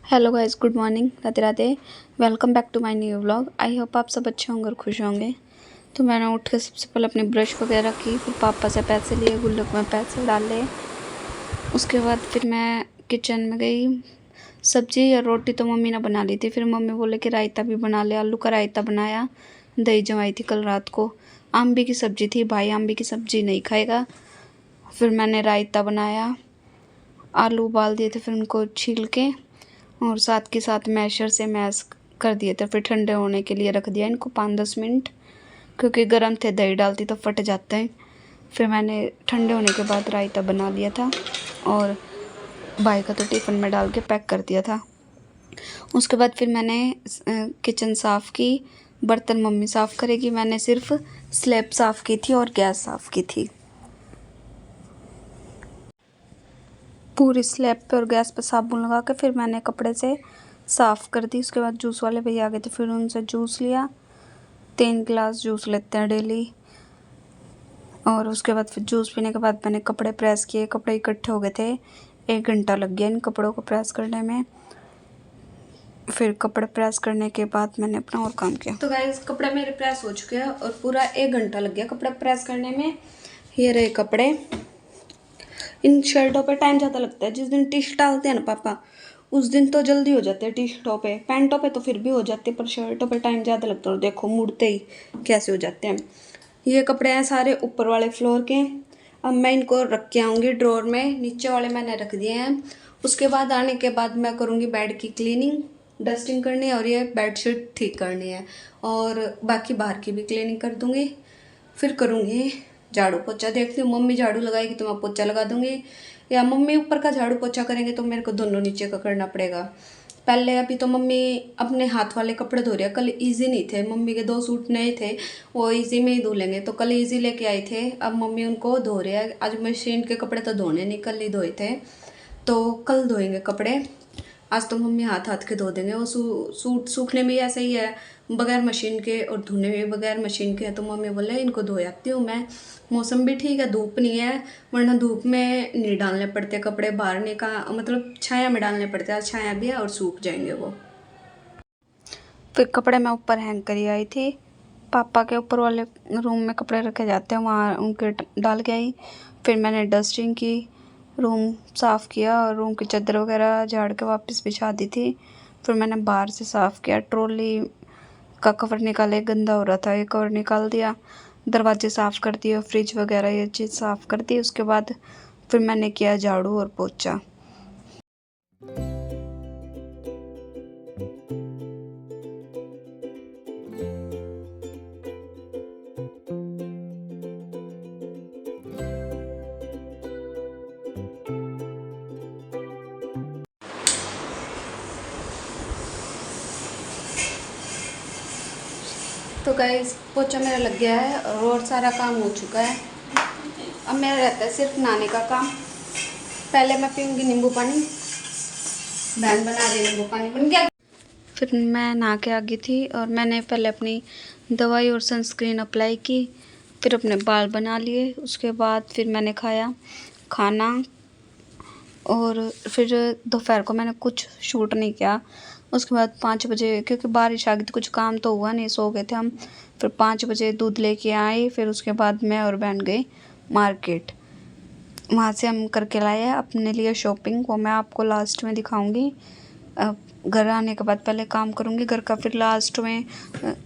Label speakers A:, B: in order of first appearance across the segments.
A: Hello guys, good morning, Radhe Radhe. Welcome back to my new vlog. I hope आप सब अच्छे होंगे और खुश होंगे। तो मैंने उठ के सबसे पहले अपनी ब्रश वगैरह की, फिर पापा से पैसे लिए, गुल्लक में पैसे डाले। उसके बाद फिर मैं किचन में गई। सब्जी या रोटी तो मम्मी ने बना ली थी, फिर मम्मी बोले कि रायता भी बना ले। आलू का रायता बनाया, दही जमाई थी कल रात को। आम्बी की सब्जी थी, भाई आम्बी की सब्जी नहीं खाएगा। फिर मैंने रायता बनाया, आलू उबाल दिए थे, फिर उनको छील के और साथ के साथ मैशर से मैश कर दिए थे। फिर ठंडे होने के लिए रख दिया इनको 5-10 मिनट, क्योंकि गर्म थे, दही डालती तो फट जाते हैं। फिर मैंने ठंडे होने के बाद रायता बना लिया था और भाई का तो टिफ़िन में डाल के पैक कर दिया था। उसके बाद फिर मैंने किचन साफ़ की। बर्तन मम्मी साफ़ करेगी, मैंने सिर्फ स्लैब साफ़ की थी और गैस साफ़ की थी। पूरी स्लैब पे और गैस पे साबुन लगा के फिर मैंने कपड़े से साफ़ कर दी। उसके बाद जूस वाले भैया आ गए थे, फिर उनसे जूस लिया। 3 गिलास जूस लेते हैं डेली। और उसके बाद फिर जूस पीने के बाद मैंने कपड़े प्रेस किए। कपड़े इकट्ठे हो गए थे, 1 घंटा लग गया इन कपड़ों को प्रेस करने में। फिर कपड़े प्रेस करने के बाद मैंने अपना और काम किया। तो गाइस, कपड़े मेरे प्रेस हो चुके हैं और पूरा 1 घंटा लग गया कपड़े प्रेस करने में। ये रहे कपड़े। इन शर्टों पे टाइम ज़्यादा लगता है। जिस दिन टी शर्ट डालते हैं ना पापा, उस दिन तो जल्दी हो जाते हैं टी शर्टों पे। पैंटों पे तो फिर भी हो जाते हैं, पर शर्टों पे टाइम ज़्यादा लगता है। और देखो मुड़ते ही कैसे हो जाते हैं। ये कपड़े हैं सारे ऊपर वाले फ्लोर के। अब मैं इनको रख के आऊँगी ड्रॉर में। नीचे वाले मैंने रख दिए हैं। उसके बाद आने के बाद मैं करूँगी बेड की क्लीनिंग, डस्टिंग करनी है और ये बेडशीट ठीक करनी है। और बाकी बाहर की भी क्लीनिंग कर दूँगी। फिर करूँगी झाड़ू पोछा। देखती हूँ, मम्मी झाड़ू लगाएगी तो मैं पोछा लगा दूँगी, या मम्मी ऊपर का झाड़ू पोछा करेंगे तो मेरे को दोनों नीचे का करना पड़ेगा। पहले अभी तो मम्मी अपने हाथ वाले कपड़े धो रही है। कल इजी नहीं थे, मम्मी के 2 सूट नए थे, वो इजी में ही धो लेंगे, तो कल इजी लेके आए थे। अब मम्मी उनको धो रहे हैं। आज मशीन के कपड़े तो धोने नहीं, कल ही धोए थे, तो कल धोएंगे कपड़े। आज तो मम्मी हाथ हाथ के धो देंगे। वो सूट सूखने में ही ऐसा ही है, बगैर मशीन के, और धोने में भी बगैर मशीन के है। तो मम्मी बोले इनको धो आती हूँ मैं। मौसम भी ठीक है, धूप नहीं है, वरना धूप में नहीं डालने पड़ते कपड़े, बाहर नहीं का मतलब छाया में डालने पड़ते हैं। आज छाया भी है और सूख जाएंगे वो। फिर कपड़े मैं ऊपर हैंग करी आई थी। पापा के ऊपर वाले रूम में कपड़े रखे जाते हैं, वहाँ उनके डाल के आई। फिर मैंने डस्टिंग की, रूम साफ़ किया और रूम की चादर वगैरह झाड़ के वापस बिछा दी थी। फिर मैंने बाहर से साफ़ किया, ट्रॉली का कवर निकाले, गंदा हो रहा था, ये कवर निकाल दिया। दरवाजे साफ़ कर दिए, फ्रिज वगैरह ये चीज़ साफ़ कर दी। उसके बाद फिर मैंने किया झाड़ू और पोछा। तो गाइस, पोछा मेरा लग गया है और सारा काम हो चुका है। अब मेरा रहता है सिर्फ नहाने का काम। पहले मैं पीऊँगी नींबू पानी, बहन बना रही नींबू पानी, बन गया। फिर मैं नहा के आ गई थी और मैंने पहले अपनी दवाई और सनस्क्रीन अप्लाई की, फिर अपने बाल बना लिए। उसके बाद फिर मैंने खाया खाना और फिर दोपहर को मैंने कुछ शूट नहीं किया। उसके बाद 5 बजे, क्योंकि बारिश आ गई थी, कुछ काम तो हुआ नहीं, सो गए थे हम। फिर 5 बजे दूध लेके आए। फिर उसके बाद मैं और बहन गए मार्केट। वहाँ से हम करके लाए हैं अपने लिए शॉपिंग, वो मैं आपको लास्ट में दिखाऊंगी। घर आने के बाद पहले काम करूँगी घर का, फिर लास्ट में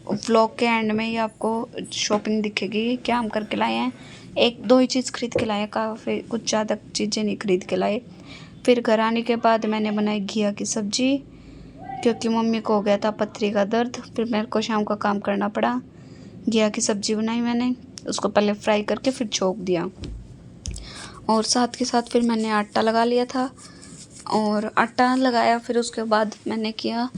A: व्लॉग के एंड में ही आपको शॉपिंग दिखेगी क्या हम करके लाए हैं। 1-2 ही चीज़ खरीद के लाए हैं, काफ़ी कुछ ज़्यादा चीज़ें नहीं खरीद के लाए। फिर घर आने के बाद मैंने बनाई घिया की सब्ज़ी, क्योंकि मम्मी को हो गया था पथरी का दर्द। फिर मेरे को शाम का काम करना पड़ा। घिया की सब्ज़ी बनाई मैंने, उसको पहले फ्राई करके फिर छोंक दिया। और साथ के साथ फिर मैंने आटा लगा लिया था और आटा लगाया। फिर उसके बाद मैंने किया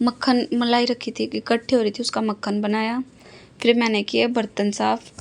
A: मक्खन, मलाई रखी थी कि इकट्ठी हो रही थी, उसका मक्खन बनाया। फिर मैंने किए बर्तन साफ़।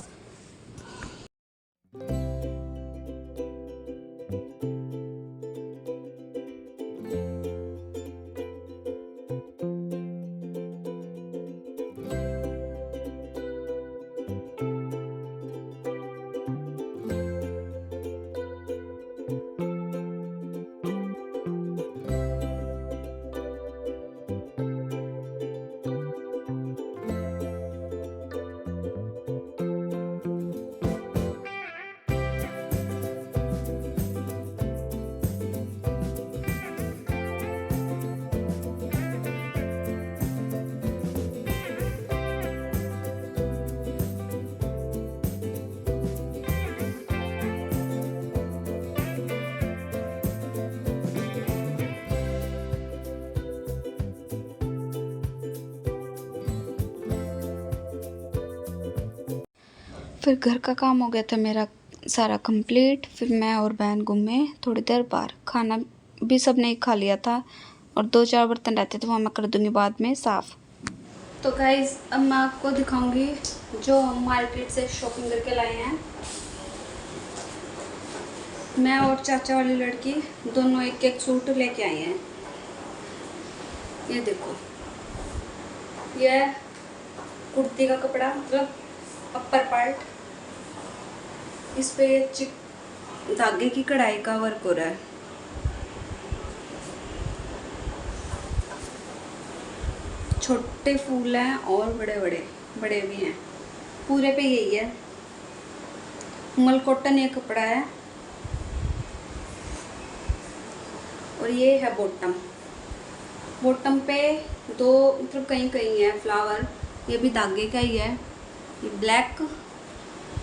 A: फिर घर का काम हो गया था मेरा सारा कंप्लीट। फिर मैं और बहन घूमे थोड़ी देर बाहर, खाना भी सब ने खा लिया था और 2-4 बर्तन रहते थे वो मैं कर दूंगी बाद में साफ़। तो गाइज़ अब मैं आपको दिखाऊंगी जो हम मार्केट से शॉपिंग करके लाए हैं। मैं और चाचा वाली लड़की दोनों एक एक सूट लेके आए हैं। ये देखो, यह कुर्ती का कपड़ा, मतलब अपर पार्ट, इस पे धागे की कढ़ाई का वर्क हो रहा है। छोटे फूल हैं और बड़े भी हैं, पूरे पे यही है। मल कॉटन ये कपड़ा है और ये है बॉटम। बॉटम पे दो मतलब कहीं कहीं है फ्लावर, ये भी धागे का ही है। ये ब्लैक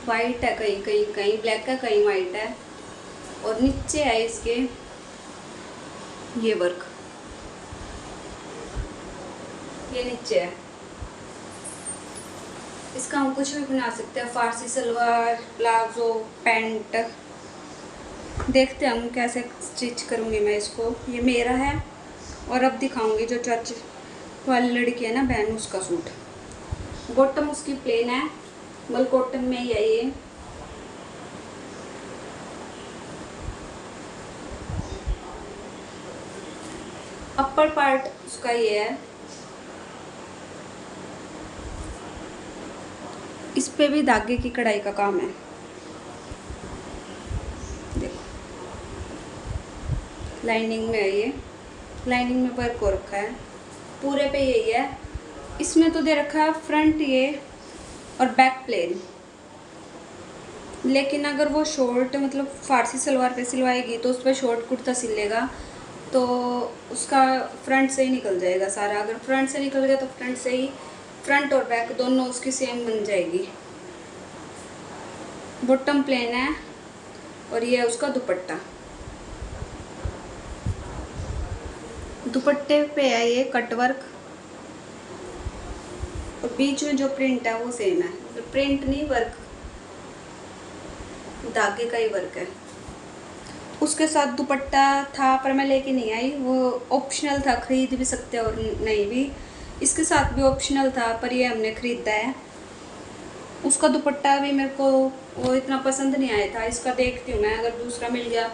A: वाइट है, कहीं कहीं कहीं ब्लैक है कहीं वाइट है। और नीचे है इसके ये वर्क, ये नीचे है। इसका हम कुछ भी बना सकते हैं, फारसी सलवार, प्लाजो, पैंट। देखते हैं हम कैसे स्टिच करूँगी मैं इसको। ये मेरा है और अब दिखाऊंगी जो चाची वाली लड़की है ना बहन, उसका सूट। बॉटम उसकी प्लेन है, मल कॉटन में ही है ये। अपर पार्ट उसका ये है। इस पे भी धागे की कढ़ाई का काम है। देखो लाइनिंग में है ये, लाइनिंग में वर्क हो रखा है। पूरे पे यही है। इसमें तो दे रखा है फ्रंट ये और बैक प्लेन, लेकिन अगर वो शॉर्ट मतलब फारसी सलवार पे सिलवाएगी तो उस पर शॉर्ट कुर्ता सिलेगा तो उसका फ्रंट से ही निकल जाएगा सारा। अगर फ्रंट से निकल गया तो फ्रंट से ही, फ्रंट और बैक दोनों उसकी सेम बन जाएगी। बॉटम प्लेन है और ये है उसका दुपट्टा। दुपट्टे पे है ये कट वर्क और बीच में जो प्रिंट है वो सेम है, प्रिंट नहीं वर्क, धागे का ही वर्क है। उसके साथ दुपट्टा था पर मैं लेके नहीं आई, वो ऑप्शनल था, खरीद भी सकते और नहीं भी। इसके साथ भी ऑप्शनल था पर ये हमने खरीदा है। उसका दुपट्टा भी मेरे को वो इतना पसंद नहीं आया था। इसका देखती हूँ मैं, अगर दूसरा मिल गया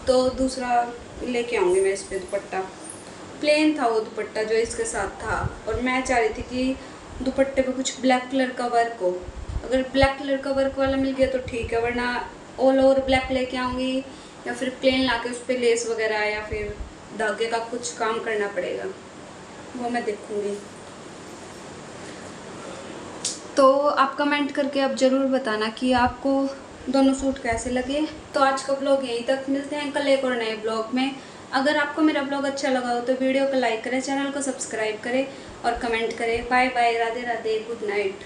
A: तो दूसरा लेके आऊँगी मैं। इस पर दुपट्टा प्लेन था वो दुपट्टा जो इसके साथ था, और मैं चाह रही थी कि दुपट्टे पे कुछ ब्लैक कलर का वर्क हो। अगर ब्लैक कलर का वर्क वाला मिल गया तो ठीक है, वरना ऑल ओवर ब्लैक लेके आऊँगी या फिर प्लेन लाके उस पर लेस वगैरह या फिर धागे का कुछ काम करना पड़ेगा, वो मैं देखूँगी। तो आप कमेंट करके अब ज़रूर बताना कि आपको दोनों सूट कैसे लगे। तो आज का ब्लॉग यहीं तक, मिलते हैं कल एक और नए ब्लॉग में। अगर आपको मेरा ब्लॉग अच्छा लगा हो तो वीडियो को लाइक करें, चैनल को सब्सक्राइब करें और कमेंट करें। Bye bye, Radhe Radhe, good night.